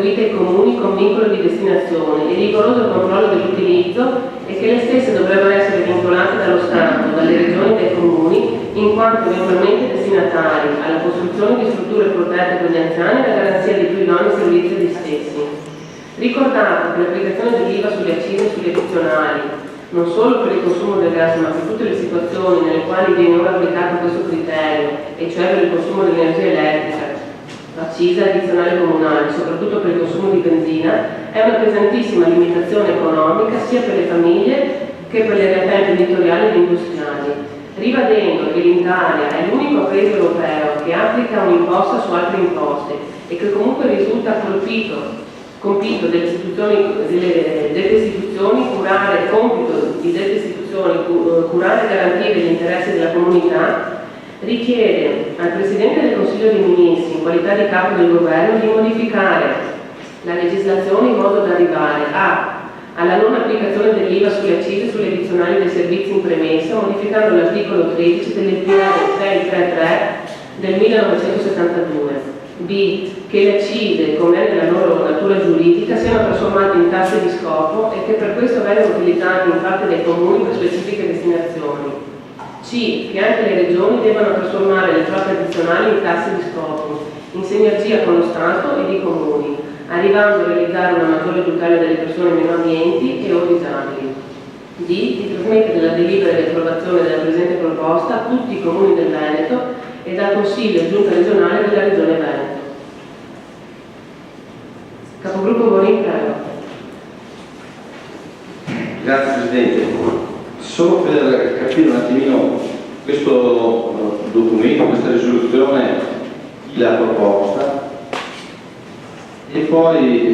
attribuite ai comuni con vincolo di destinazione e rigoroso controllo dell'utilizzo, e che le stesse dovrebbero essere vincolate dallo Stato, dalle regioni e dai comuni, in quanto eventualmente destinatari alla costruzione di strutture protette per gli anziani e la garanzia di più idonei servizi agli stessi. Ricordato che l'applicazione dell'IVA sulle accise e sugli addizionali, non solo per il consumo del gas ma per tutte le situazioni nelle quali viene ora applicato questo criterio, e cioè per il consumo dell'energia elettrica, accisa addizionale comunale, soprattutto per il consumo di benzina, è una pesantissima limitazione economica sia per le famiglie che per le realtà imprenditoriali ed industriali. Ribadendo che l'Italia è l'unico paese europeo che applica un'imposta su altre imposte e che comunque risulta compito delle istituzioni curare e garantire gli interessi della comunità, richiede al Presidente del Consiglio dei Ministri, in qualità di capo del Governo, di modificare la legislazione in modo da arrivare alla non applicazione dell'IVA sulle accise e sulle addizionali dei servizi in premessa, modificando l'articolo 13 dell'NPR 633 del 1972. B. Che le accise, come è nella loro natura giuridica, siano trasformate in tasse di scopo e che per questo vengano utilizzate in parte dai comuni per specifiche destinazioni. C. Che anche le regioni debbano trasformare le proprie addizionali in tasse di scopo, in sinergia con lo Stato ed i comuni, arrivando a realizzare una maggiore tutela delle persone meno abbienti e o disabili. D. Di trasmettere la delibera di approvazione della presente proposta a tutti i comuni del Veneto e dal Consiglio e Giunta regionale della Regione Veneto. Capogruppo Bonin, prego. Grazie Presidente. Solo per capire un attimino questo documento, questa risoluzione, chi l'ha proposta, e poi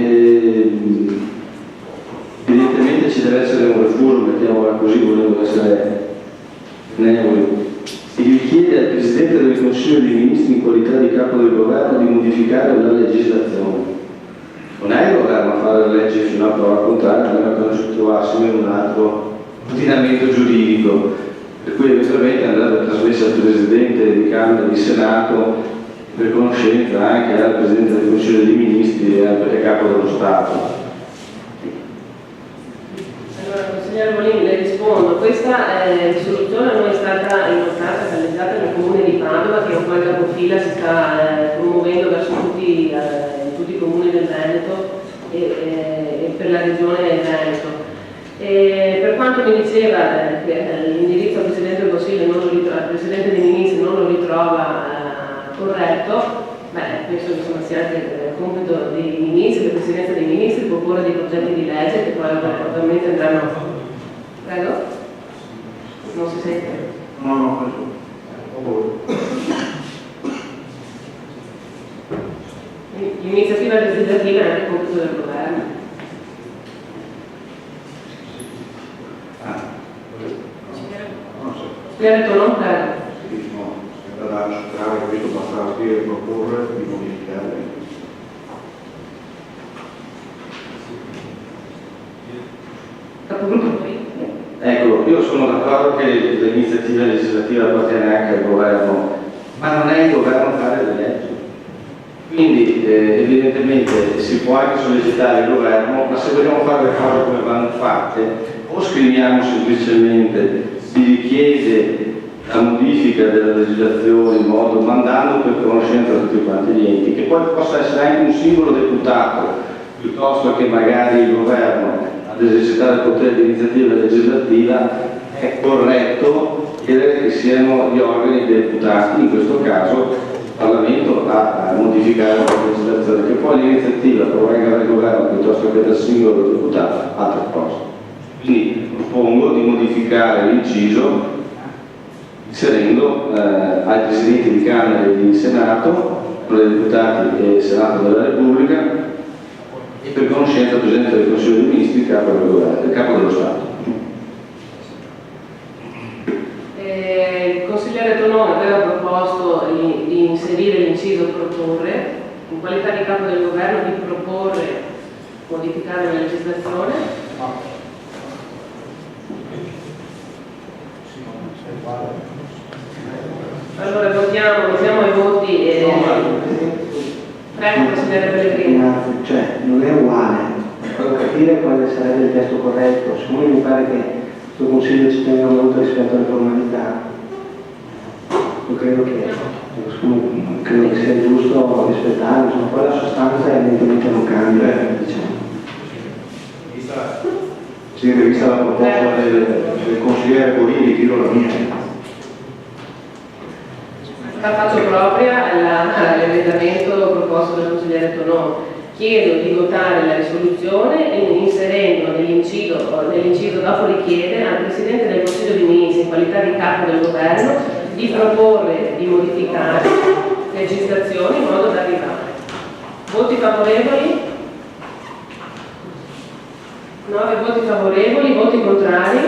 evidentemente ci deve essere un refuso, mettiamola così, volendo essere benevoli. Si richiede al Presidente del Consiglio dei Ministri, in qualità di capo del Governo, di modificare la legislazione. Non è il Governo a fare le leggi fino a prova contraria, a meno che non ci trovassimo in un altro ordinamento giuridico, per cui eventualmente andrebbe trasmessa al Presidente di Camera e di Senato, per conoscenza anche al Presidente del Consiglio dei Ministri e al Capo dello Stato. Allora, consigliere Bolini, le rispondo. Questa risoluzione non è stata inoltrata e realizzata nel comune di Padova, che un po' in capofila si sta promuovendo verso tutti i comuni del Veneto e per la regione Veneto. Per quanto mi diceva che l'indirizzo al Presidente del Consiglio, al Presidente dei Ministri non lo ritrova corretto, penso che sia anche compito dei ministri, della Presidenza dei Ministri, proporre dei progetti di legge che poi probabilmente andranno. Prego? Non si sente? No. L'iniziativa legislativa è anche compito del Governo. Spiegato, non prego. Era da accettare, questo bastava scrivere e proporre di modificare. Capogruppo. Ecco, io sono d'accordo che l'iniziativa legislativa appartiene anche al Governo, ma non è il Governo a fare le leggi. Quindi evidentemente si può anche sollecitare il Governo, ma se vogliamo fare le cose come vanno fatte, o scriviamo semplicemente si richiede la modifica della legislazione in modo mandando per conoscenza a tutti quanti gli enti, che poi possa essere anche un singolo deputato, piuttosto che magari il Governo ad esercitare il potere di iniziativa legislativa, è corretto chiedere che siano gli organi dei deputati, in questo caso il Parlamento, a modificare la legislazione, che poi l'iniziativa provenga dal Governo piuttosto che dal singolo deputato, altra cosa. Quindi propongo di modificare l'inciso inserendo ai Presidenti di Camera e di Senato, dei deputati e Senato della Repubblica, e per conoscenza del Presidente del Consiglio dei Ministri, capo del Governo, il capo dello Stato. Il consigliere Tonone aveva proposto di inserire l'inciso proporre, in qualità di capo del Governo, di proporre modificare la legislazione. Allora votiamo ai voti. Prego, consigliere Pellegrini. Grazie, cioè non è uguale, devo capire quale sarebbe il testo corretto, siccome mi pare che questo Consiglio ci tenga molto rispetto alle formalità, io credo che sia giusto rispettare, insomma, poi la sostanza evidentemente non cambia, diciamo. Sì, vista la proposta del consigliere Bonini, tiro la mia. Faccio propria l'emendamento proposto dal consigliere Tonò. Chiedo di votare la risoluzione inserendo nell'inciso dopo richiede al Presidente del Consiglio dei Ministri in qualità di capo del governo di proporre di modificare legislazioni in modo da arrivare. Voti favorevoli? 9 voti favorevoli, voti contrari?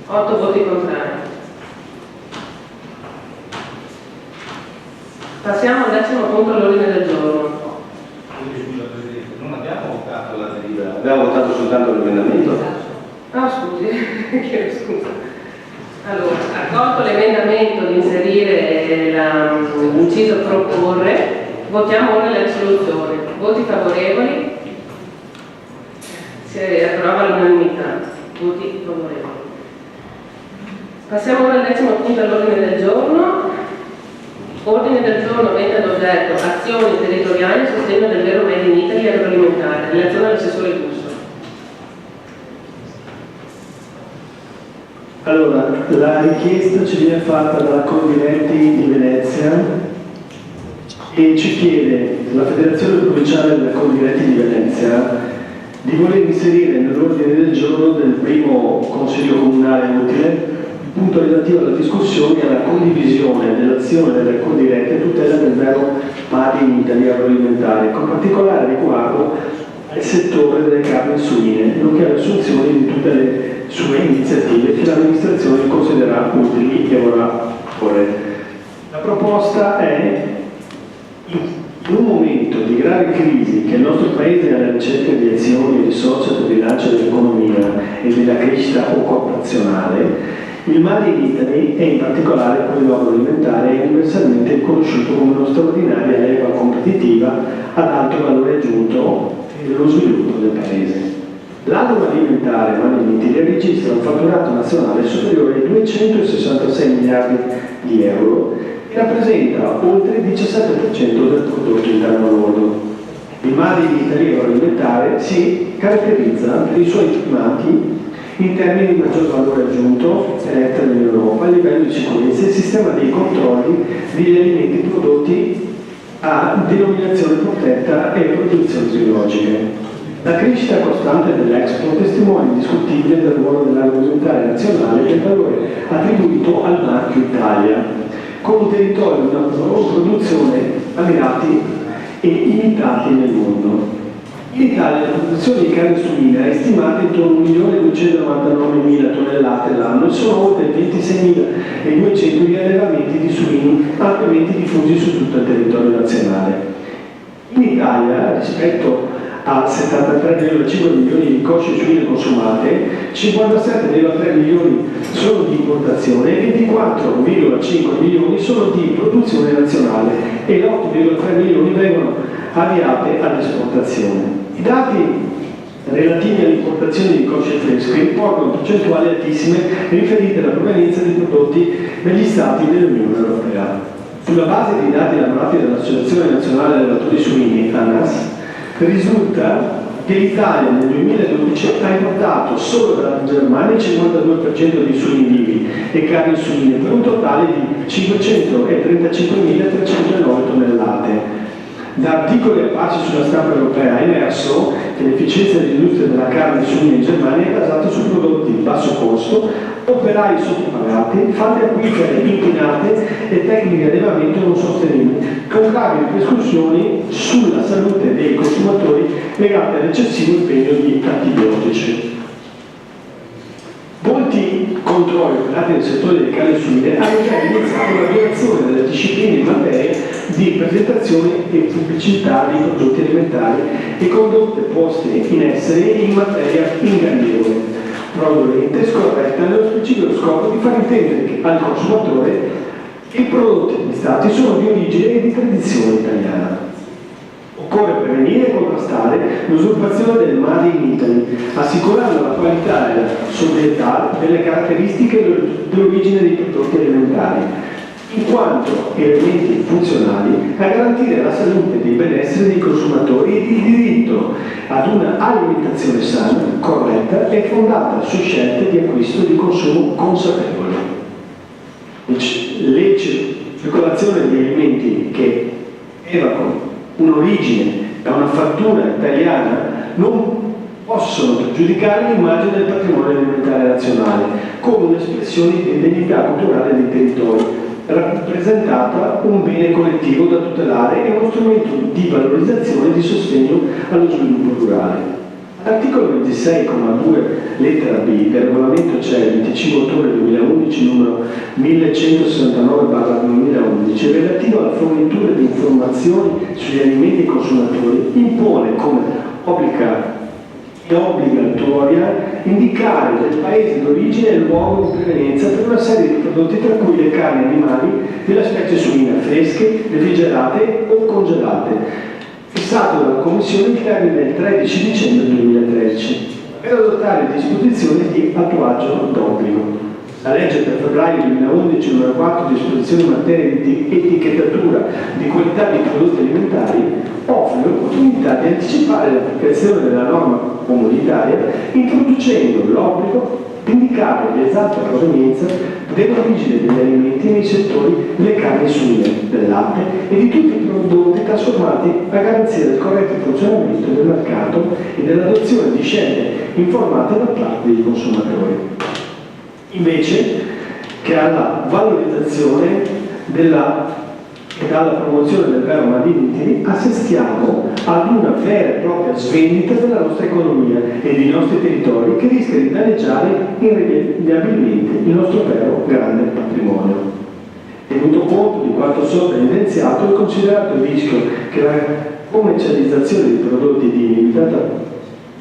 8 voti contrari. Passiamo al 10° punto all'ordine del giorno. Scusa Presidente, non abbiamo votato la delibera, abbiamo votato soltanto l'emendamento. Ah, scusi, chiedo scusa. Allora, accolto l'emendamento di inserire l'inciso proporre, votiamo ora la risoluzione. Voti favorevoli? Si approva all'unanimità. Voti favorevoli. Passiamo ora al 10° punto all'ordine del giorno. Ordine del giorno avente ad oggetto azioni territoriali a sostegno del vero Made in Italy agroalimentare. Relazione all'assessore Busso. Allora, la richiesta ci viene fatta dalla Coldiretti di Venezia e ci chiede la Federazione Provinciale della Coldiretti di Venezia di voler inserire nell'ordine del giorno del primo Consiglio Comunale utile il punto relativo alla discussione e alla condivisione dell'azione delle Coldiretti a tutela del vero Made in Italy agroalimentare, con particolare riguardo al settore delle carni suine, nonché alle assunzioni di tutte le sue iniziative che l'amministrazione considera utili e vorrà porre. La proposta è, in un momento di grave crisi che il nostro Paese è alla ricerca di azioni e risorse per il rilancio dell'economia e della crescita occupazionale, il Made in Italy e in particolare quello agroalimentare è universalmente riconosciuto come una straordinaria leva competitiva ad alto valore aggiunto per lo sviluppo del Paese. L'agroalimentare Made in Italy registra un fatturato nazionale superiore ai 266 miliardi di euro e rappresenta oltre il 17% del prodotto interno lordo. Il Made in Italy agroalimentare si caratterizza per i suoi primati in termini di maggior valore aggiunto eletta dall'Europa a livello di sicurezza e sistema dei controlli degli alimenti prodotti a denominazione protetta e produzioni biologiche. La crescita costante dell'export testimonia indiscutibile del ruolo dell'agroalimentare nazionale e del valore attribuito al marchio Italia, con un territorio di una produzione ammirati e imitati nel mondo. In Italia la produzione di carne suina è stimata intorno a 1.299.000 tonnellate l'anno e sono oltre 26.200 gli allevamenti di suini ampiamente diffusi su tutto il territorio nazionale. In Italia, rispetto a 73,5 milioni di cosce suine consumate, 57,3 milioni sono di importazione e 24,5 milioni sono di produzione nazionale e 8,3 milioni vengono avviate all'esportazione. I dati relativi all'importazione di cosce fresche riportano percentuali altissime riferite alla provenienza dei prodotti negli Stati dell'Unione Europea. Sulla base dei dati elaborati dall'Associazione Nazionale Allevatori Suini, ANAS, risulta che l'Italia nel 2012 ha importato solo dalla Germania il 52% di suini vivi e carni suine per un totale di 535.309 tonnellate. Da articoli apparsi sulla stampa europea è emerso che l'efficienza dell'industria della carne suina in Germania è basata su prodotti di basso costo, operai sottopagati, falde acquifere inquinate e tecniche di allevamento non sostenibili, con gravi ripercussioni sulla salute dei consumatori legate all'eccessivo impegno di antibiotici. Molti controlli operati nel settore delle carni suine hanno già evidenziato la violazione delle discipline in materia di presentazione e pubblicità dei prodotti alimentari e condotte poste in essere in materia ingannevole, fraudolenta e scorretta nello specifico scopo di far intendere al consumatore che i prodotti acquistati sono di origine e di tradizione italiana. Occorre prevenire e contrastare l'usurpazione del Made in Italy, assicurando la qualità e la sobrietà delle caratteristiche dell'origine dei prodotti alimentari, in quanto elementi funzionali a garantire la salute e il benessere dei consumatori e il diritto ad una alimentazione sana, corretta e fondata su scelte di acquisto e di consumo consapevoli. Le circolazione di alimenti che evocano un'origine da una fattura italiana non possono pregiudicare l'immagine del patrimonio alimentare nazionale come un'espressione di identità culturale dei territori, rappresentata un bene collettivo da tutelare e uno strumento di valorizzazione e di sostegno allo sviluppo rurale. L'articolo 26,2 lettera B del regolamento CE 25 ottobre 2011 numero 1169/2011 relativo alla fornitura di informazioni sugli alimenti ai consumatori impone come obbligatoria indicare il paese d'origine e il luogo di provenienza per una serie di prodotti tra cui le carni animali della specie suina fresche, refrigerate o congelate, fissato dalla Commissione il termine del 13 dicembre 2013, per adottare disposizioni di attuaggio d'obbligo. La legge per febbraio 2011 numero 4 disposizioni in materia di etichettatura di qualità dei prodotti alimentari offre l'opportunità di anticipare l'applicazione della norma comunitaria introducendo l'obbligo di indicare l'esatta provenienza dell'origine degli alimenti nei settori delle carni suine, del latte e di tutti i prodotti trasformati a garanzia del corretto funzionamento del mercato e dell'adozione di scelte informate da parte dei consumatori. Invece che alla valorizzazione e dalla promozione del vero Made in Italy assistiamo ad una vera e propria svendita della nostra economia e dei nostri territori che rischia di danneggiare irrimediabilmente il nostro vero grande patrimonio. Tenuto conto di quanto sopra evidenziato, è considerato il rischio che la commercializzazione di prodotti di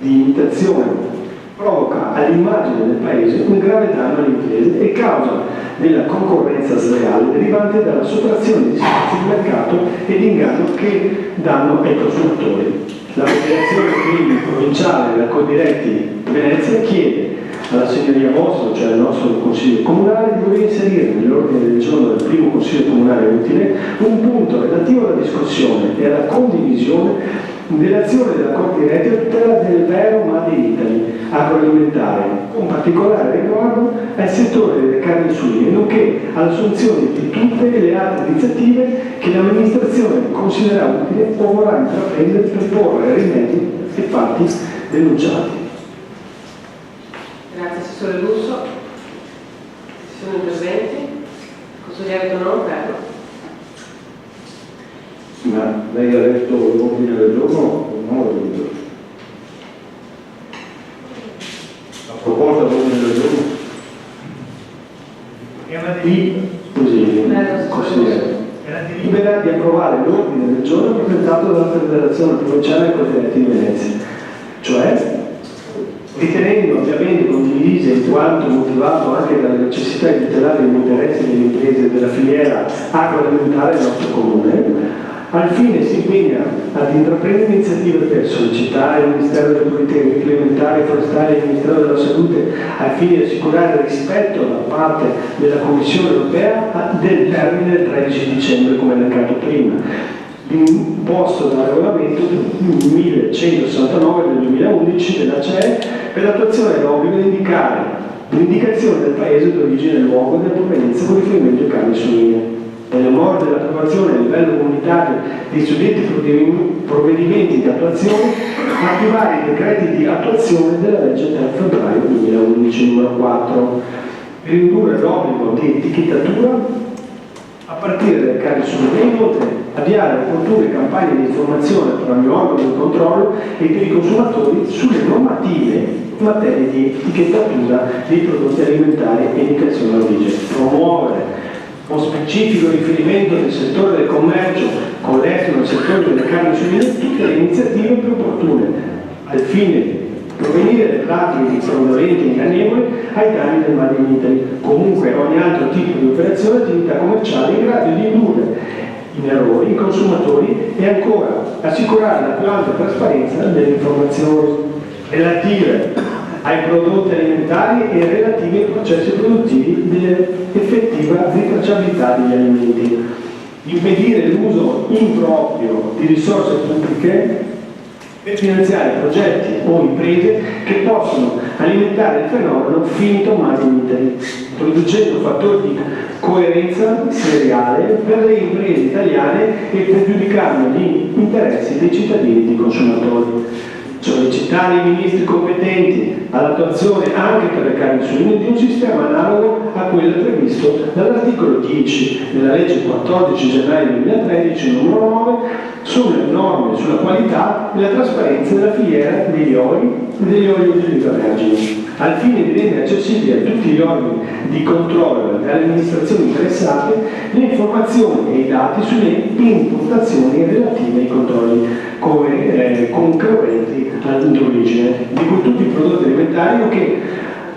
imitazione provoca all'immagine del Paese un grave danno alle imprese e causa della concorrenza sleale derivante dalla sottrazione di spazi di mercato e di inganno che danno ai consumatori. La Federazione quindi provinciale della Coldiretti di Venezia chiede alla Signoria Vostro, cioè al nostro Consiglio Comunale, di voler inserire nell'ordine del giorno del primo Consiglio Comunale utile un punto relativo alla discussione e alla condivisione dell'azione della Coldiretti a tutela del vero Made in Italy agroalimentare, con particolare riguardo al settore delle carni suine, nonché all'assunzione di tutte le altre iniziative che l'amministrazione considera utile o vorrà intraprendere per porre rimedi ai fatti denunciati. Grazie Assessore Russo. Ci sono interventi? Consigliere Tonon, prego. Ma lei ha letto l'ordine del giorno o no? La proposta dell'ordine del giorno? È una delibera di approvare l'ordine del giorno presentato dalla Federazione Provinciale Coldiretti di Venezia, cioè ritenendo ovviamente condivisa in quanto motivato anche dalla necessità di tutelare gli interessi delle imprese della filiera agroalimentare del nostro comune, al fine si impegna ad intraprendere iniziative per sollecitare il Ministero delle Politiche Alimentari e Forestali e il Ministero della Salute al fine di assicurare il rispetto da parte della Commissione Europea del termine del 13 dicembre come elencato prima, imposto dal regolamento 1169 del 2011 della CE per l'attuazione dell'obbligo di indicare l'indicazione del paese d'origine del luogo della provenienza con riferimento ai carni suine. Nelle more dell'approvazione a livello comunitario dei suddetti provvedimenti di attuazione, attivare i decreti di attuazione della legge 3 febbraio 2011 numero 4, per ridurre l'obbligo di etichettatura a partire dalle carni suine, inoltre avviare opportune campagne di informazione per ogni organo di controllo e per i consumatori sulle normative in materia di etichettatura dei prodotti alimentari e indicazione d'origine, promuovere con specifico riferimento nel settore del commercio con l'estero nel settore delle carni suine tutte le iniziative più opportune al fine provenire da pratiche fraudolente e ingannevoli ai danni del Made in Italy. Comunque ogni altro tipo di operazione o attività commerciale in grado di indurre in errori i consumatori e ancora assicurare la più alta trasparenza delle informazioni relative ai prodotti alimentari e relativi ai processi produttivi dell'effettiva ritracciabilità degli alimenti. Impedire l'uso improprio di risorse pubbliche per finanziare progetti o imprese che possono alimentare il fenomeno finto Made in Italy, producendo fattori di coerenza seriale per le imprese italiane e pregiudicando gli interessi dei cittadini e dei consumatori. Sollecitare i ministri competenti all'attuazione anche per le carni suine di un sistema analogo a quello previsto dall'articolo 10 della legge 14 gennaio 2013 numero 9 sulle norme sulla qualità e la trasparenza della filiera degli oli e degli oli di oliva vergini, al fine di rendere accessibili a tutti gli organi di controllo e alle amministrazioni interessate le informazioni e i dati sulle importazioni relative ai controlli concorrenti all'origine di tutti i prodotti alimentari, nonché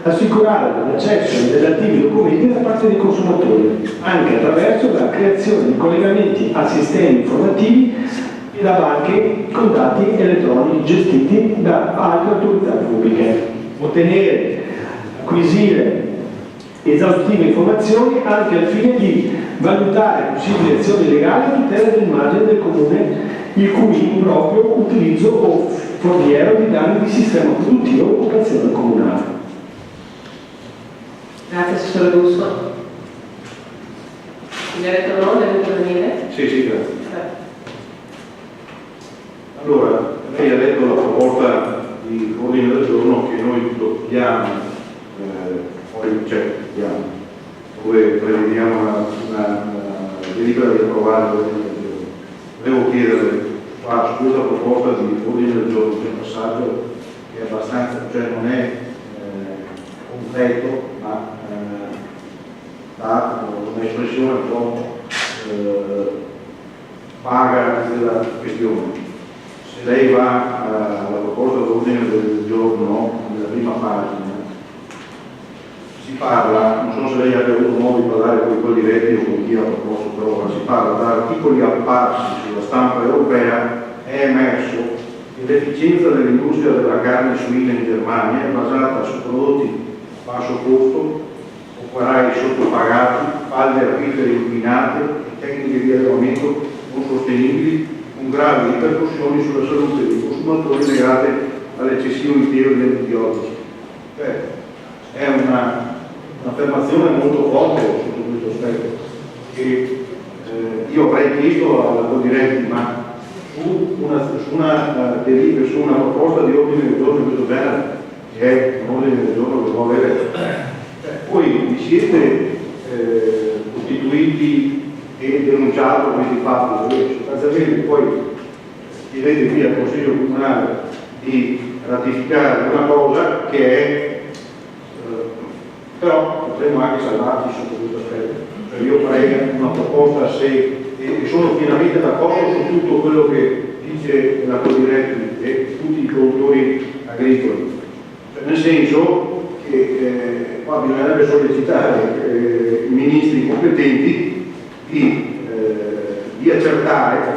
assicurare l'accesso ai relativi documenti da parte dei consumatori, anche attraverso la creazione di collegamenti a sistemi informativi e da banche con dati elettronici gestiti da altre autorità pubbliche. Ottenere, acquisire esaustive informazioni anche al fine di valutare possibili azioni legali a tutela dell'immagine del comune il cui improprio utilizzo o foriero di danni di sistema produttivo o occupazione comunale. Grazie, Assessore Russo. Mi ha detto no, deve intervenire? Sì, grazie. Allora, lei ha letto la proposta di ordine del giorno che noi dobbiamo, dove prevediamo una delibera di approvare l'ordine del giorno. Devo chiedere qua su questa proposta di ordine del giorno, c'è un passaggio che è abbastanza, cioè non è concreto, ma dà un'espressione un po' vaga della questione. Se lei va alla proposta d'ordine del giorno, nella prima pagina, si parla, non so se lei abbia avuto modo di parlare con i colleghi o con chi ha proposto, però si parla da articoli apparsi sulla stampa europea, è emerso che l'efficienza dell'industria della carne suina in Germania è basata su prodotti a basso costo, operai sottopagati, falde acquifere inquinate e tecniche di allevamento non sostenibili, con gravi ripercussioni sulla salute dei consumatori legate all'eccessivo impiego di antibiotici. È un'affermazione molto forte sotto questo aspetto, che io avrei chiesto alla Codiretti, ma su una proposta di ordine del giorno di questo genere, che è un ordine del giorno che può avere, voi vi siete costituiti e denunciato questi fatti, sostanzialmente poi chiedete qui al Consiglio Comunale di ratificare una cosa che è, però potremmo anche salvarci sotto questo aspetto. Cioè io farei una proposta e sono pienamente d'accordo su tutto quello che dice la Codiretti e tutti i produttori agricoli, cioè, nel senso che qua bisognerebbe sollecitare i ministri competenti di accertare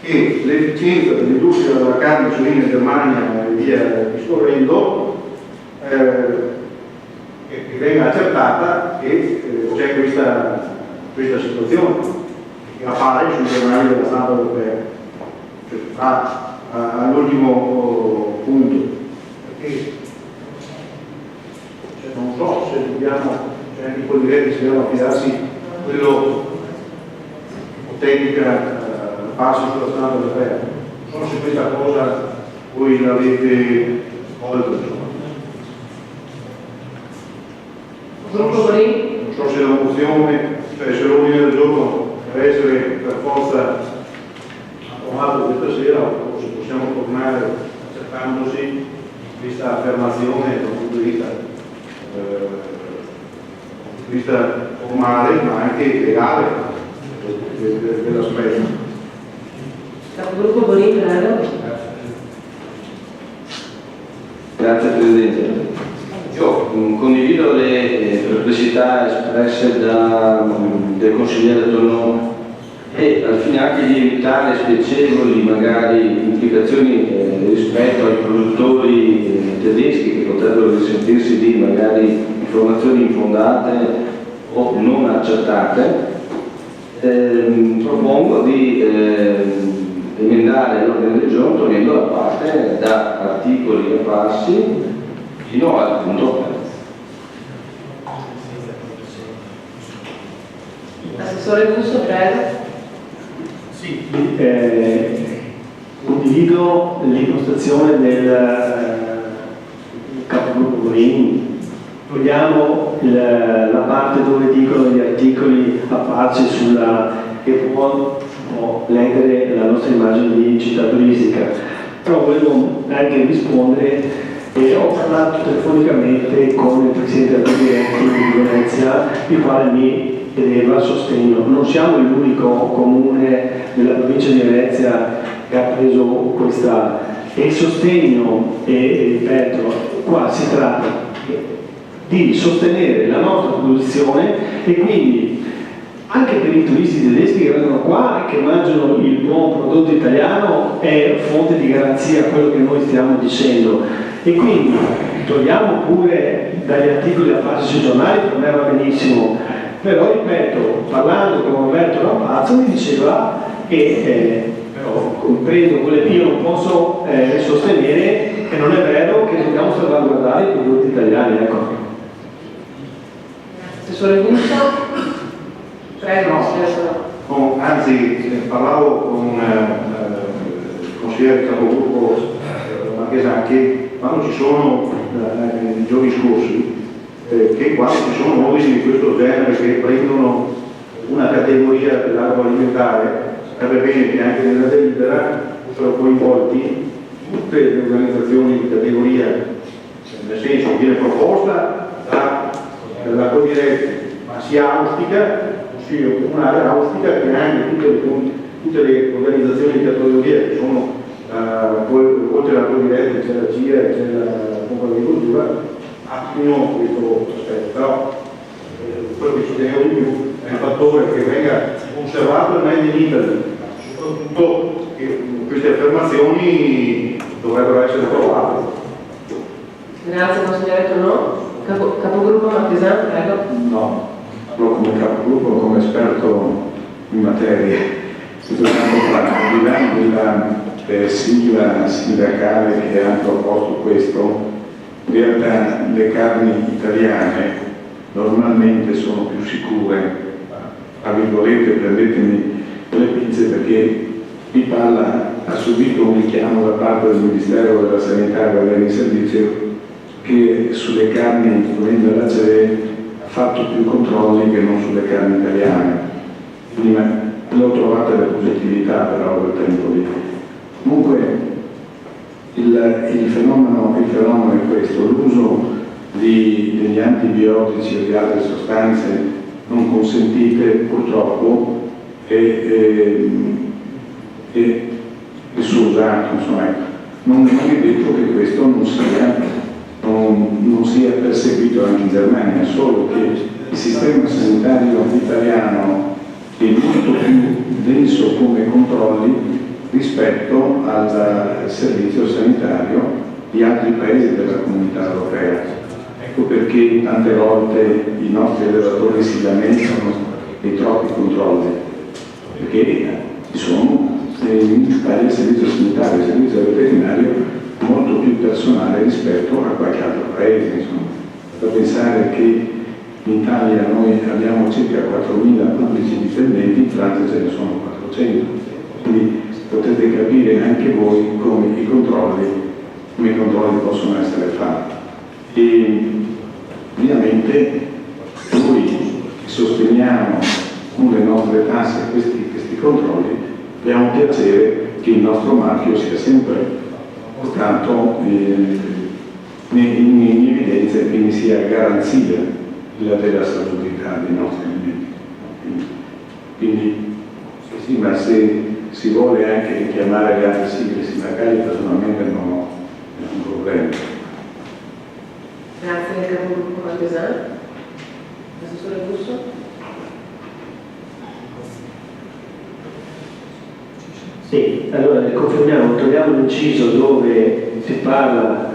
che l'efficienza dell'industria della carne suina in Germania e via discorrendo che venga accertata che c'è questa situazione che appare sui giornali della stampa europea, cioè, all'ultimo punto, perché non so se dobbiamo, cioè anche quelli veri si devono affidarsi a quello tecnica passi sulla stampa europea. Non so se questa cosa voi l'avete colto, insomma. Non so se la mozione, cioè se l'ordine del giorno deve essere per forza approvato questa sera o se possiamo tornare accettandosi questa affermazione dal punto di vista formale ma anche legale dell'aspetto. Capogruppo Bonino, prego. Grazie Presidente. Io condivido le perplessità espresse del consigliere Tonò e al fine anche di evitare spiacevoli magari implicazioni rispetto ai produttori tedeschi che potrebbero risentirsi di magari informazioni infondate o non accertate, propongo di emendare l'ordine del giorno togliendo la parte da articoli e passi fino al punto. Assessore Russo, prego. Sì, condivido l'impostazione del capogruppo Green. Togliamo la parte dove dicono gli articoli apparsi che può ledere la nostra immagine di città turistica. Però volevo anche rispondere, ho parlato telefonicamente con il Presidente della Condiretti di Venezia, il quale mi chiedeva sostegno. Non siamo l'unico comune della provincia di Venezia che ha preso questa e il sostegno, e ripeto, qua si tratta di sostenere la nostra produzione e quindi anche per i turisti tedeschi che vengono qua e che mangiano il buon prodotto italiano è fonte di garanzia quello che noi stiamo dicendo. E quindi togliamo pure dagli articoli da parte sui giornali, per me va benissimo, però ripeto, parlando con Roberto Rampazzo mi diceva che però comprendo quello che io non posso sostenere che non è vero che dobbiamo salvaguardare i prodotti italiani, ecco. Assessore Russo, prego. Anzi, parlavo con il consigliere capogruppo Marchesacchi quando ci sono nei giorni scorsi, che quando ci sono nuovi di questo genere che prendono una categoria dell'agroalimentare, sarebbe bene che anche nella delibera fossero coinvolti tutte le organizzazioni di categoria, nel senso viene proposta dalla Condiretti, ma si auspica, il comunale auspica che anche tutte le organizzazioni di categoria che sono oltre alla Condiretti c'è la CIA e c'è la Confagricoltura applicino questo aspetto, però quello che ci tenevo di più è il fattore che venga conservato il made in Italy, soprattutto che queste affermazioni dovrebbero essere provate. Grazie consigliere Tonò. Capogruppo Marchesani, prego. No, parlo come capogruppo, come esperto in materia. Al di là della sigla sindacale che ha proposto questo, in realtà le carni italiane normalmente sono più sicure, tra virgolette, prendetemi le pinze, perché mi ha subito un richiamo da parte del Ministero della Sanità e dei Beni di Servizio che sulle carni provenienti dalla CE ha fatto più controlli che non sulle carni italiane. Quindi l'ho trovata la positività però quel tempo lì. Comunque il fenomeno è questo: l'uso degli antibiotici o di altre sostanze non consentite purtroppo e il suo usato, insomma, non è detto che questo non sia perseguito anche in Germania, solo che il sistema sanitario italiano è molto più denso come controlli rispetto al servizio sanitario di altri paesi della comunità europea. Ecco perché tante volte i nostri allevatori si lamentano dei troppi controlli, perché ci sono in Italia il servizio sanitario, il servizio veterinario molto più personale rispetto a qualche altro paese. Insomma, da pensare che in Italia noi abbiamo circa 4.000 pubblici dipendenti, in Francia ce ne sono 400, quindi potete capire anche voi come i controlli possono essere fatti. E ovviamente noi sosteniamo con le nostre tasse questi controlli, abbiamo piacere che il nostro marchio sia sempre portato in evidenza e quindi sia garanzia della salubrità dei nostri alimenti. Quindi sì, ma se si vuole anche richiamare le altre sigle sindacali, personalmente non ho nessun problema. del capogruppo Martesani. Assessore Russo. Sì, allora confermiamo, troviamo l'inciso dove si parla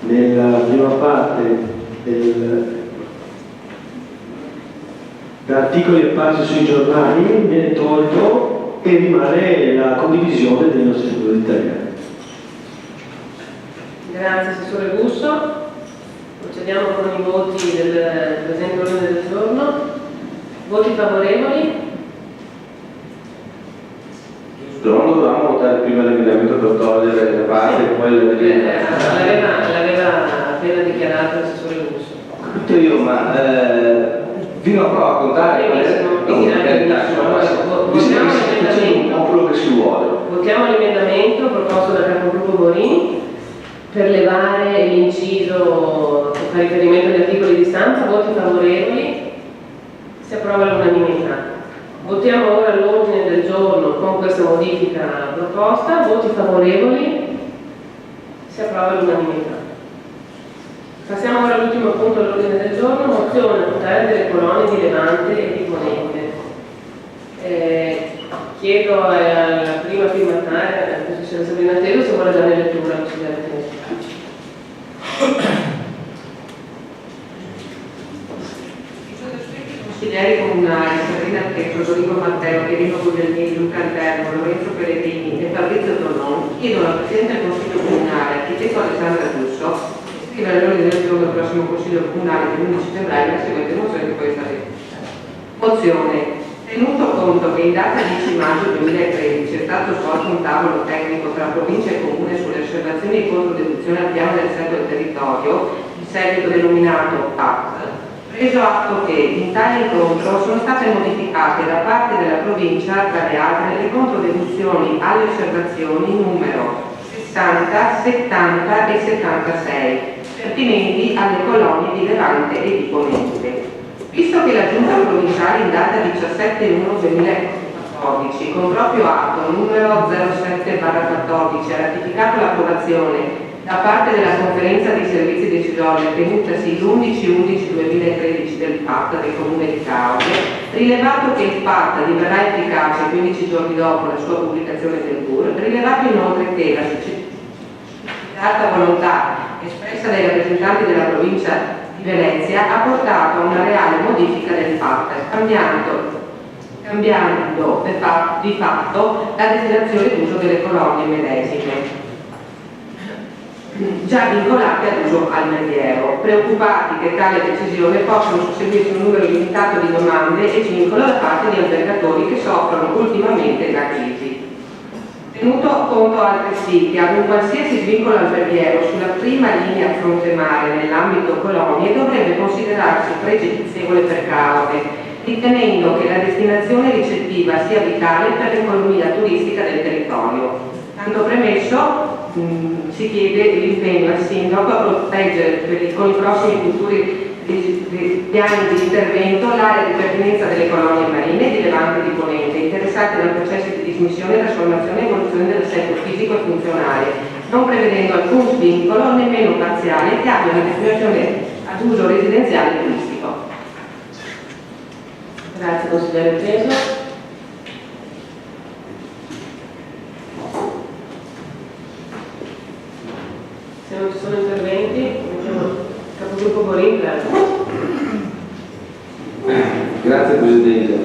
nella prima parte da articoli apparsi sui giornali, viene tolto e rimane la condivisione dei nostri settori italiani. Grazie Assessore Russo. Procediamo con i voti del presente ordine del giorno. Voti favorevoli? Non dovevamo votare prima l'emendamento per togliere la parte e poi l'aveva appena dichiarato l'assessore Russo. Tutto io, ma fino a prova a contare quello che si vuole. Votiamo l'emendamento proposto dal capogruppo Borini per levare l'inciso che fa riferimento agli articoli di stampa. Voti favorevoli? Si approva all'unanimità. Votiamo ora l'ordine del giorno con questa modifica proposta. Voti favorevoli? Si approva all'unanimità. Passiamo ora all'ultimo punto dell'ordine del giorno, mozione a tutela delle colonie di Levante e di Ponente. Chiedo alla prima firmataria, la professoressa Sabrina Teso, se vuole dare lettura al consigliere Teso. Consiglieri comunali Sabrina Teso, Rodrigo Matteo, Pierino Guglielmini, Luca Alterno, Lorenzo Pellegrini e Fabrizio Tornon chiedono al Presidente del Consiglio Comunale, architetto Alessandra Russo, scrive all'ordine del giorno del prossimo Consiglio Comunale dell'11 febbraio la seguente mozione che poi è stata mozione. Tenuto conto che in data 10 maggio 2013 è stato svolto un tavolo tecnico tra provincia e comune sulle osservazioni e controdeduzione al piano del assetto del territorio, in seguito denominato PAT, preso atto che in tale incontro sono state modificate da parte della provincia, tra le altre, le controdeduzioni alle osservazioni numero 60, 70 e 76, pertinenti alle colonie di Levante e di Ponente. Visto che la Giunta provinciale in data 17/1/2014 con proprio atto numero 07/14 ha ratificato l'approvazione da parte della conferenza dei servizi decisoria tenutasi l'11/11/2013 del PAT del Comune di Cause, rilevato che il PAT diverrà efficace 15 giorni dopo la sua pubblicazione del BUR, rilevato inoltre che la successivata volontà espressa dai rappresentanti della provincia di Venezia ha portato a una reale modifica del PAT, cambiando di fatto la destinazione d'uso delle colonie medesime, già vincolate ad uso alberghiero, preoccupati che tale decisione possa susseguirsi un numero limitato di domande e vincolo da parte di albergatori che soffrono ultimamente la crisi. Tenuto conto altresì che ad un qualsiasi svincolo alberghiero sulla prima linea fronte-mare nell'ambito colonie dovrebbe considerarsi pregiudizievole per cause, ritenendo che la destinazione ricettiva sia vitale per l'economia turistica del territorio. Tanto premesso, si chiede l'impegno al Sindaco a proteggere con i prossimi futuri piani di intervento l'area di pertinenza delle colonie marine di Levante e di Ponente, interessate dal processo di dismissione, trasformazione e evoluzione dell'assetto fisico e funzionale, non prevedendo alcun svincolo, nemmeno parziale, che abbia una destinazione ad uso residenziale e turistico. Grazie consigliere Teso. Se non ci sono interventi, mettiamo il capogruppo Borini. Grazie Presidente.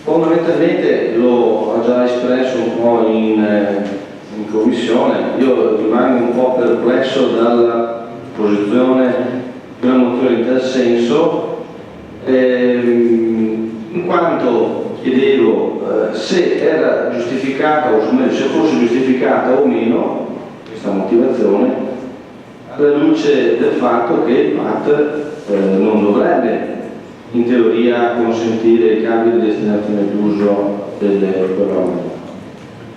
Fondamentalmente lo ha già espresso un po' in commissione, io rimango un po' perplesso dalla posizione di una mozione in tal senso, in quanto chiedevo se era giustificata, o meglio, se fosse giustificata o meno questa motivazione alla luce del fatto che il PAT non dovrebbe in teoria consentire il cambio di destinazione d'uso delle colonie.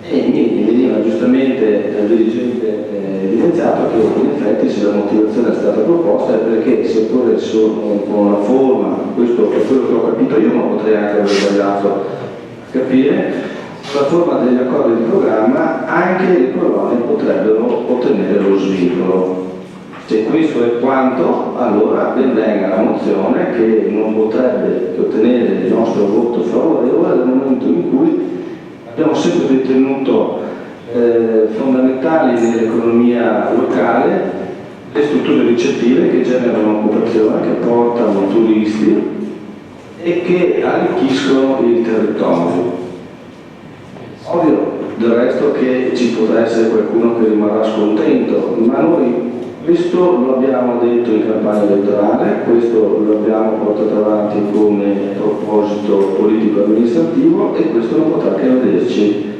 E mi veniva giustamente il dirigente evidenziato che in effetti se la motivazione è stata proposta è perché seppure con la forma, questo è quello che ho capito io, ma potrei anche aver sbagliato a capire, la forma degli accordi di programma anche le colonie potrebbero ottenere lo svincolo. Se questo è quanto, allora ben venga la mozione che non potrebbe ottenere il nostro voto favorevole nel momento in cui abbiamo sempre ritenuto fondamentali nell'economia locale le strutture ricettive che generano occupazione, che portano turisti e che arricchiscono il territorio. Ovvio del resto che ci potrà essere qualcuno che rimarrà scontento, ma noi questo lo abbiamo detto in campagna elettorale, questo lo abbiamo portato avanti come proposito politico-amministrativo e questo non potrà che vederci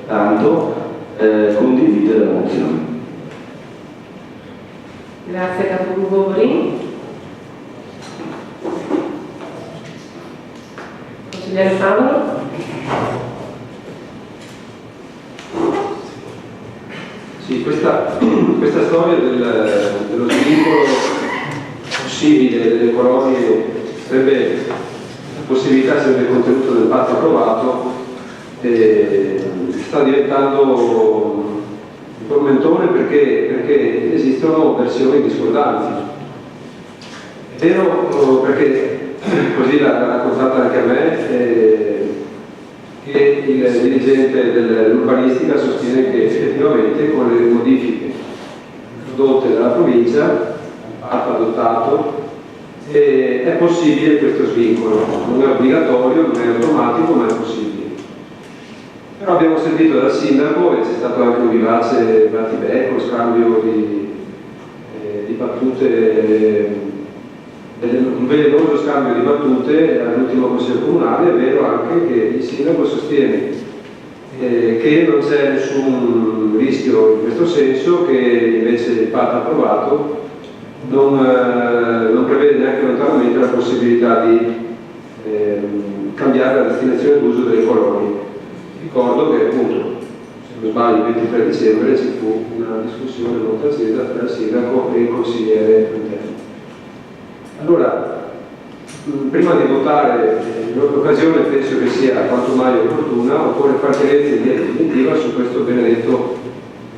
tanto condividere la mozione. Grazie Capogruppo Borin. Consigliere Paolo. Sì, questa storia dello svincolo possibile delle colonie sarebbe la possibilità sempre contenuta nel patto approvato, sta diventando un tormentone perché esistono versioni discordanti. È vero perché così l'ha raccontata anche a me, che il dirigente dell'urbanistica sostiene che effettivamente con le modifiche introdotte dalla provincia, il patto adottato, è possibile questo svincolo. Non è obbligatorio, non è automatico, ma è possibile. Però abbiamo sentito dal sindaco e c'è stato anche un vivace battibecco, scambio di battute, un velenoso scambio di battute all'ultimo consiglio comunale. È vero anche che il sindaco sostiene che non c'è nessun rischio in questo senso, che invece il patto approvato non prevede neanche lontanamente la possibilità di cambiare la destinazione d'uso delle colonie. Ricordo che appunto, se non sbaglio, il 23 dicembre ci fu una discussione molto accesa tra il sindaco e il consigliere interno. Allora, prima di votare l'occasione penso che sia quanto mai opportuna, occorre far chiarezza in via definitiva su questo benedetto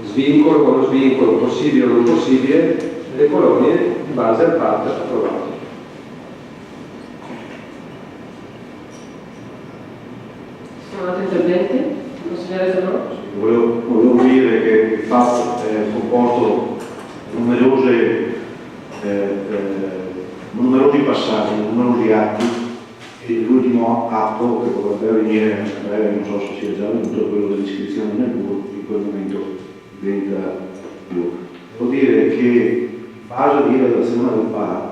svincolo o non svincolo, possibile o non possibile, delle colonie in base al patto approvato. Sono altri interventi? Consigliere Zanò? Volevo dire che il patto è composto da numerosi passaggi, numerosi atti, e l'ultimo atto che dovrebbe avvenire a breve, non so se sia già venuto, è quello dell'iscrizione nel BUR, in quel momento diventa più. Devo dire che in base di redazione del PAR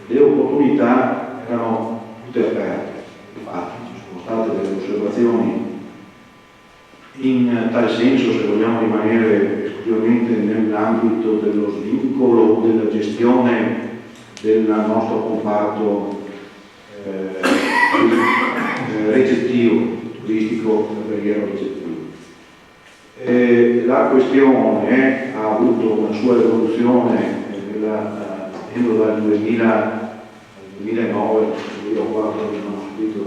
le opportunità erano tutte aperte. Infatti ci sono state delle osservazioni in tal senso, se vogliamo rimanere esclusivamente nell'ambito dello svincolo della gestione del nostro comparto recettivo, turistico, alberghiero recettivo. La questione ha avuto una sua evoluzione dal 2009, io ho fatto uno scritto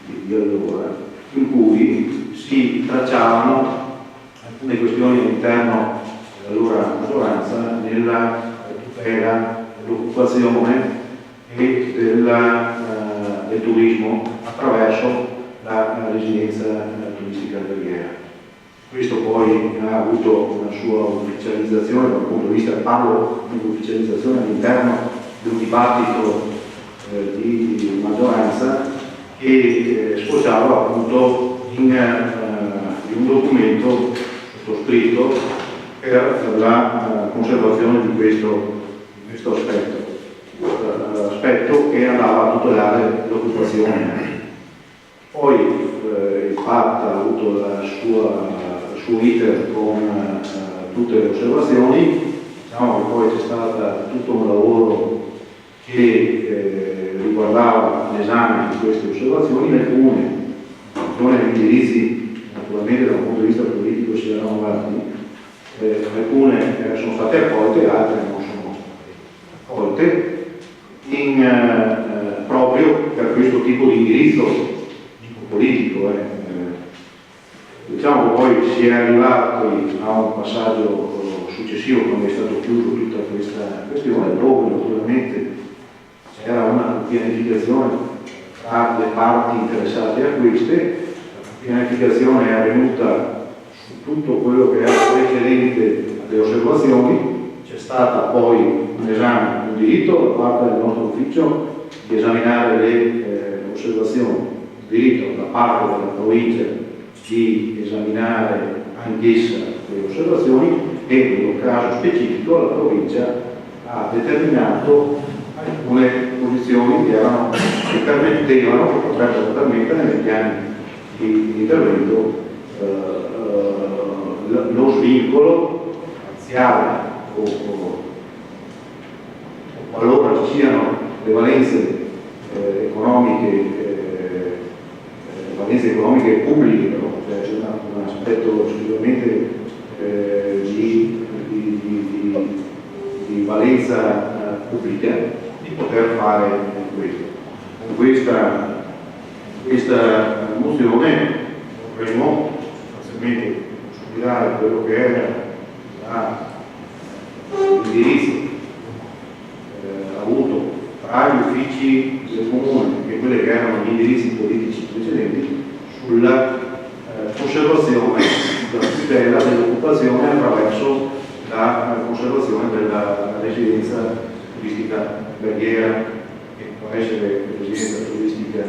di allora, in cui si tracciavano alcune questioni all'interno dell'allora maggioranza nella tutela dell'occupazione e del turismo attraverso la residenza turistica alberghiera. Questo poi ha avuto una sua ufficializzazione dal punto di vista, parlo di ufficializzazione all'interno di un dibattito di maggioranza che sfociava appunto in un documento sottoscritto per la conservazione di questo aspetto che andava a tutelare l'occupazione. Poi il PAT ha avuto il suo iter con tutte le osservazioni. Diciamo che poi c'è stato tutto un lavoro che riguardava l'esame di queste osservazioni, alcune indirizzi naturalmente da un punto di vista politico si erano avanti, alcune sono state accolte, altre non sono accolte, proprio per questo tipo di indirizzo politico. Diciamo che poi si è arrivati a un passaggio successivo successivo, quando è stato chiuso tutta questa questione, dove naturalmente c'era una pianificazione tra le parti interessate a queste. La pianificazione è avvenuta su tutto quello che era precedente alle osservazioni, c'è stata poi un esame, un diritto da parte del nostro ufficio di esaminare le osservazioni, un diritto da parte della provincia di esaminare anch'essa le osservazioni, e in un caso specifico la provincia ha determinato alcune posizioni che permettevano, che potrebbero permettere nei piani di intervento lo svincolo parziale o qualora ci siano le valenze economiche pubbliche, però c'è un aspetto sicuramente di valenza pubblica, di poter fare questo. Con questa mozione vorremmo sostanzialmente studiare quello che era l'indirizzo avuto tra gli uffici del comune e quelli che erano gli indirizzi politici precedenti sulla conservazione, sulla tutela dell'occupazione attraverso la conservazione della residenza turistica alberghiera, che può essere residenza turistica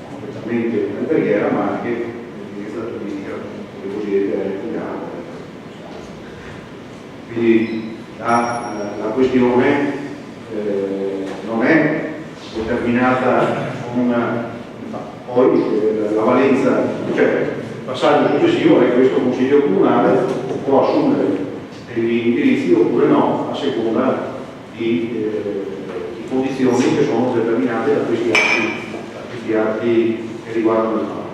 completamente alberghiera, ma anche residenza turistica cosiddetta legale. Quindi la questione non è determinata con poi la valenza, cioè il passaggio successivo è che questo Consiglio Comunale può assumere degli indirizzi oppure no, a seconda di condizioni che sono determinate da questi atti che riguardano il fatto.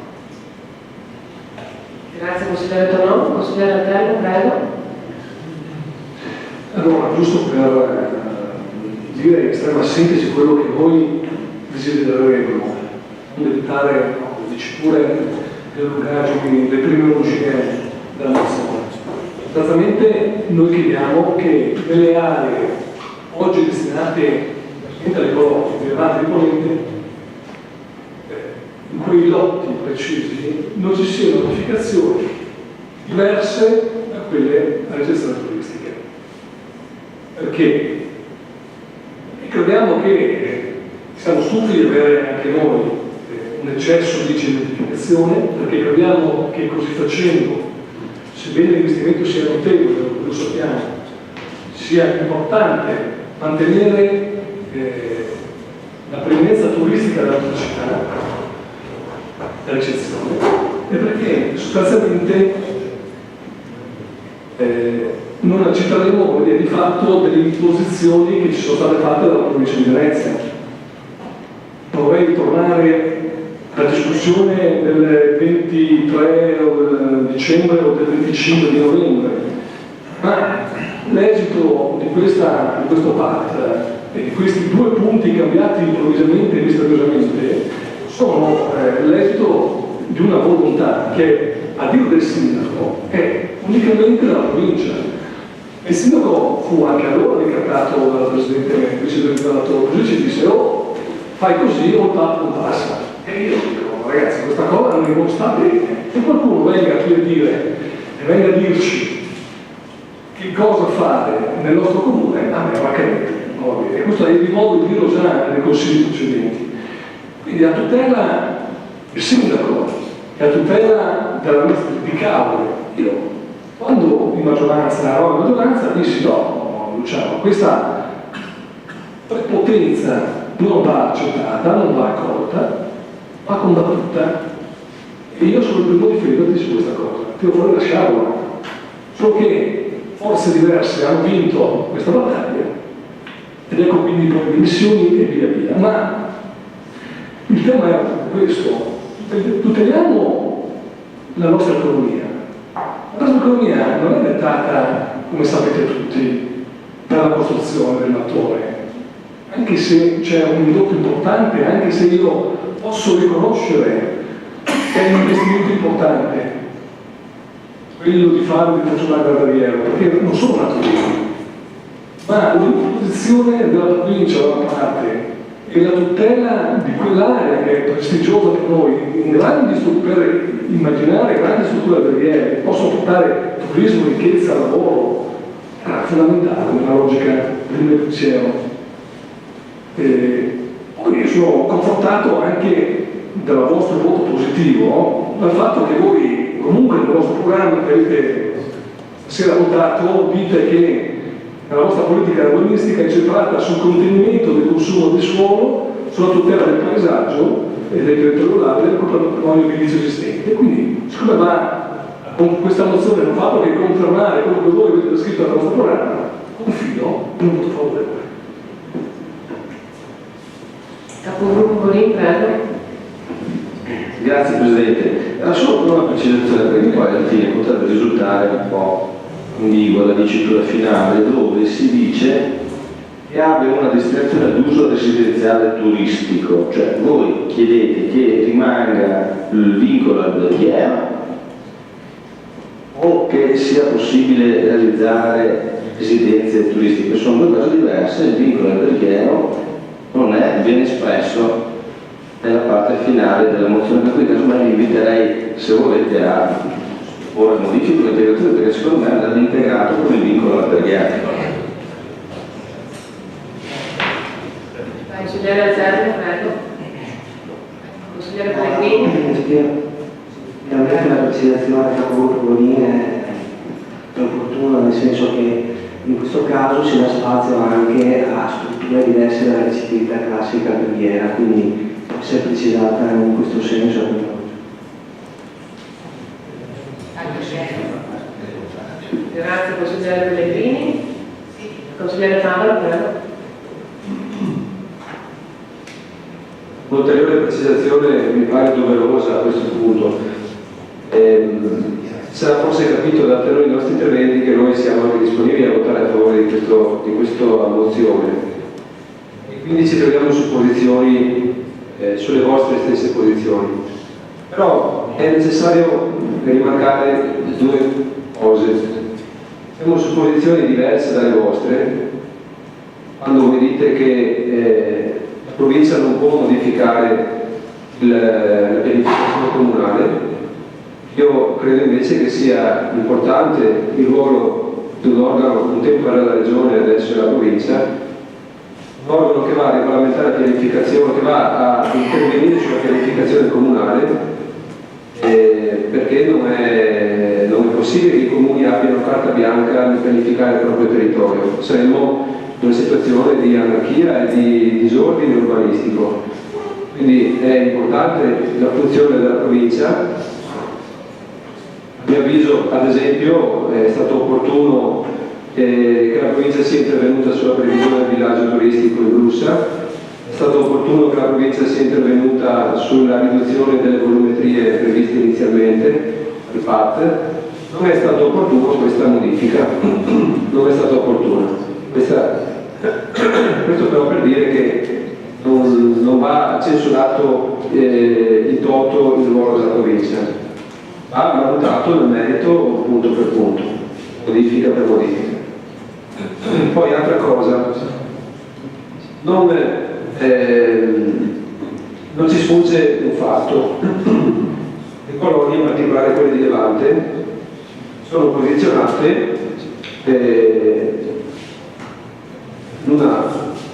Grazie consigliere Tonò. Consigliere Ratello, prego. Allora, giusto per dire in estrema sintesi quello che voi desidereremmo, non evitare le diciture, le lungaggini, le terminologie della mozione. Esattamente noi chiediamo che nelle aree oggi destinate alle colonie rilevanti di Ponente, in quei lotti precisi non ci siano notificazioni diverse da quelle a registrazione turistica. Perché? Crediamo che siamo stufi di avere anche noi un eccesso di certificazione, perché crediamo che così facendo, sebbene l'investimento sia notevole, lo sappiamo, sia importante mantenere la preminenza turistica della nostra città, dall'eccezione, e perché sostanzialmente non accetteremo di fatto delle imposizioni che ci sono state fatte dalla provincia di Venezia. Vorrei ritornare alla discussione del 23 dicembre o del 25 di novembre, ma l'esito di questo PAT e di questi due punti cambiati improvvisamente e misteriosamente sono l'esito di una volontà che, a dire del sindaco, è unicamente della provincia. Il sindaco fu anche allora decretato dal presidente della provincia e disse: oh, fai così o il PAT non passa. E io dico: ragazzi, questa cosa non sta bene. E qualcuno venga qui a dire, e venga a dirci che cosa fare nel nostro comune, a me va che non va bene. E questo è il modo di dirlo già nei consigli precedenti. Quindi a tutela del sindaco e a tutela della di Cavoli, io quando in maggioranza, ero in maggioranza, dissi no, Luciano, questa prepotenza non va accettata, non va accolta, va combattuta. E io sono il primo difendere su questa cosa, ti vorrei lasciarlo. Solo che forze diverse hanno vinto questa battaglia, ed ecco quindi poi le dimissioni e via via. Ma il tema è questo: tuteliamo la nostra economia. La nostra economia non è dettata, come sapete tutti, dalla costruzione del mattone, anche se c'è un indotto importante, anche se io posso riconoscere che è un investimento importante. quello di fare un funzionario alberghiero, perché non sono nato lì, ma l'imposizione della provincia da una parte e la tutela di quell'area che è prestigiosa per noi, per immaginare grandi strutture alberghiere che possono portare turismo, ricchezza, lavoro, era fondamentale nella logica del pensiero. Poi sono confortato anche dal vostro voto positivo, dal fatto che voi comunque nel vostro programma che avete sera votato dite che la vostra politica urbanistica è centrata sul contenimento del consumo del suolo, sulla tutela del paesaggio e del territorio rurale e del patrimonio edilizio esistente. Quindi, siccome va con questa mozione non fa altro che confermare quello che voi avete scritto nel vostro programma, confido in un voto favorevole. Capogruppo Bonini, prego. Grazie Presidente. Era solo una precisazione, perché poi alla fine potrebbe risultare un po' ambigua la dicitura finale, dove si dice che abbia una destinazione d'uso residenziale turistico, cioè voi chiedete che rimanga il vincolo alberghiero o che sia possibile realizzare residenze turistiche. Sono due cose diverse, il vincolo alberghiero non è ben espresso nella parte finale della mozione, per cui casomai vi inviterei, se volete, a porre modifiche o integrazioni, perché secondo me andrebbe integrato come il vincolo alberghiero. Consigliere Alzerri, prego. Consigliere Pellegrini. Ovviamente la precisazione del capogruppo Bonini è opportuna, nel senso che in questo caso si dà spazio anche a strutture diverse dalla recittività classica alberghiera, quindi si è precisata in questo senso. Grazie consigliere Pellegrini. Consigliere Fabra, prego. Un'ulteriore precisazione mi pare doverosa a questo punto. Sarà forse capito da tenore dei nostri interventi che noi siamo anche disponibili a votare a favore di questa mozione e quindi ci troviamo su posizioni, sulle vostre stesse posizioni. Però è necessario rimarcare due cose. Siamo su posizioni diverse dalle vostre quando voi dite che la provincia non può modificare la pianificazione comunale. Io credo invece che sia importante il ruolo di un organo, un tempo era la regione, adesso è la provincia, un organo che va a regolamentare la pianificazione, che va a intervenire sulla pianificazione comunale, perché non è possibile che i comuni abbiano carta bianca nel pianificare il proprio territorio. Saremmo in una situazione di anarchia e di disordine urbanistico. Quindi è importante la funzione della provincia. A mio avviso, ad esempio, è stato opportuno che la provincia sia intervenuta sulla previsione del villaggio turistico in Brussa, è stato opportuno che la provincia sia intervenuta sulla riduzione delle volumetrie previste inizialmente, il PAT. Non è stato opportuno questa modifica, non è stata opportuna. Questo però per dire che non va censurato in toto il ruolo della provincia, va valutato nel merito punto per punto, modifica per modifica. Poi altra cosa, non ci sfugge un fatto: le colonie, in particolare quelle di Levante, sono posizionate in una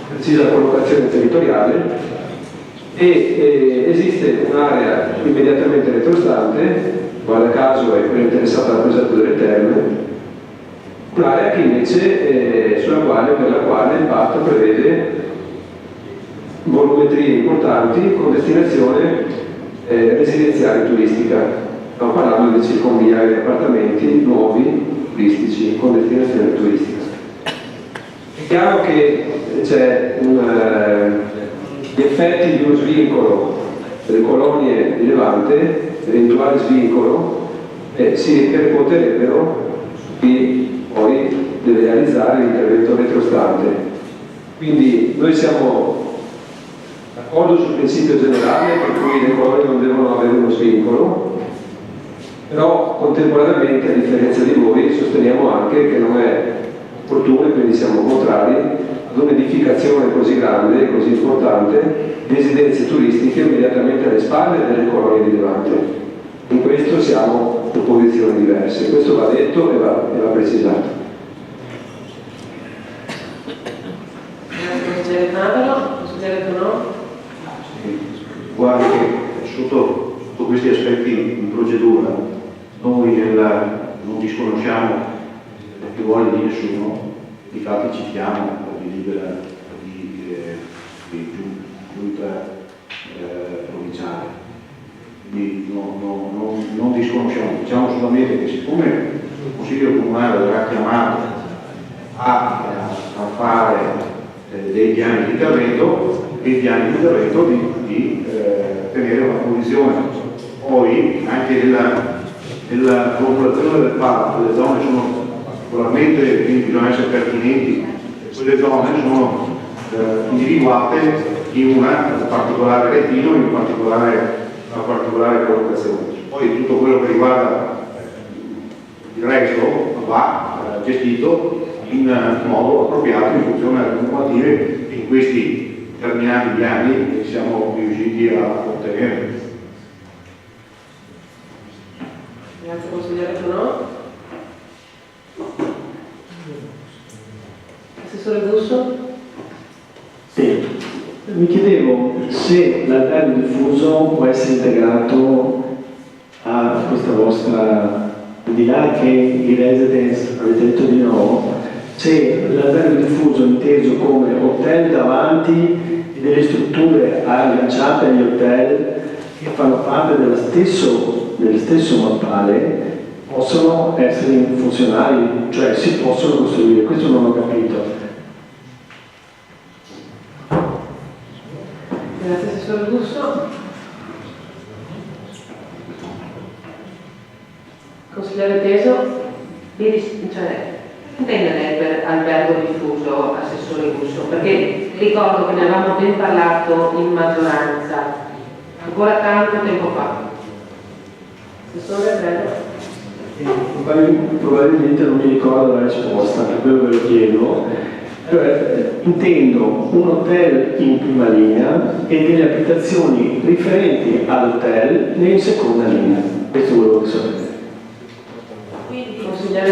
precisa collocazione territoriale e esiste un'area immediatamente retrostante, guarda caso è quella interessata dal progetto delle terme, un'area che invece per la quale il patto prevede volumetrie importanti con destinazione residenziale turistica. Stiamo parlando di circa 1 migliaio di appartamenti nuovi turistici con destinazione turistica. È chiaro che c'è gli effetti di uno svincolo delle colonie di Levante, eventuale svincolo, si ripercuoterebbero su chi poi deve realizzare l'intervento retrostante. Quindi noi siamo d'accordo sul principio generale per cui le colonie non devono avere uno svincolo, Però contemporaneamente, a differenza di voi, sosteniamo anche che non è opportuno, e quindi siamo contrari ad un'edificazione così grande e così importante di residenze turistiche immediatamente alle spalle delle colonie di Levante. In questo siamo su posizioni diverse, questo va detto e va precisato. Consigliere Favaro, consigliere Tonò. Guardi che sotto questi aspetti di procedura noi non disconosciamo le voglie di nessuno, di fatti citiamo di delibera di giunta provinciale. Quindi non disconosciamo, diciamo solamente che siccome il Consiglio Comunale verrà chiamato a fare dei piani di intervento di tenere una posizione. Poi anche nella formulazione del patto le zone sono particolarmente, quindi bisogna essere pertinenti, quelle zone sono individuate in un particolare retino, in una particolare collocazione. Poi tutto quello che riguarda il resto va gestito in modo appropriato in funzione alle normative che in questi determinati anni siamo riusciti a ottenere. Grazie consigliere Tonò. Assessore Busso. Sì, mi chiedevo se l'albergo diffuso può essere integrato a questa vostra, al di là che i residents avete detto di no, se l'albergo diffuso è inteso come hotel davanti e delle strutture agganciate agli hotel che fanno parte dello stesso mappale possono essere funzionali, cioè si possono costruire, questo non ho capito. Grazie assessore Busso. Consigliere Teso. Intenderei per albergo diffuso, assessore Busso, perché ricordo che ne avevamo ben parlato in maggioranza ancora tanto tempo fa. Assessore, prego. Probabilmente non mi ricordo la risposta, per quello ve lo chiedo. Intendo un hotel in prima linea e delle abitazioni riferenti all'hotel in seconda linea. Questo volevo sapere. Quindi, consigliere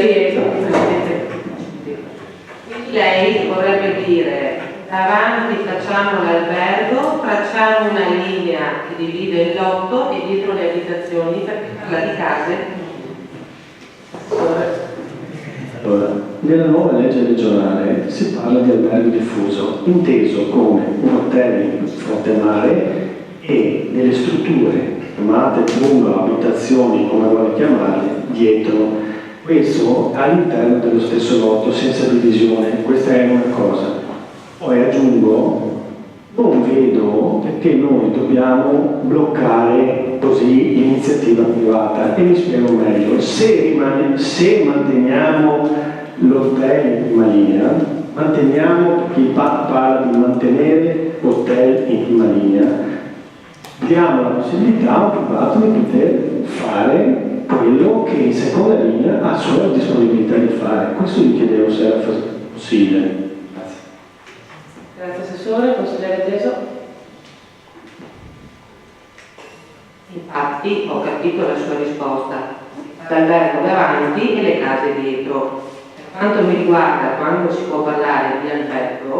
lei vorrebbe dire davanti facciamo l'albergo, tracciamo una linea che divide il lotto e dietro le abitazioni, perché parla di case. Allora, nella nuova legge regionale si parla di albergo diffuso, inteso come un hotel in fronte al mare e delle strutture chiamate pure abitazioni, come vuole chiamarle, dietro. Questo all'interno dello stesso lotto, senza divisione, questa è una cosa. Poi aggiungo, non vedo perché noi dobbiamo bloccare così l'iniziativa privata, e mi spiego meglio. Se manteniamo l'hotel in prima linea, manteniamo, perché il PAC parla di mantenere hotel in prima linea, diamo la possibilità a un privato di poter fare quello che in seconda linea ha solo disponibilità di fare. Questo gli chiedevo se era possibile. Grazie. Grazie assessore, consigliere Teso. Infatti ho capito la sua risposta. L'albergo davanti e le case dietro. Per quanto mi riguarda, quando si può parlare di albergo,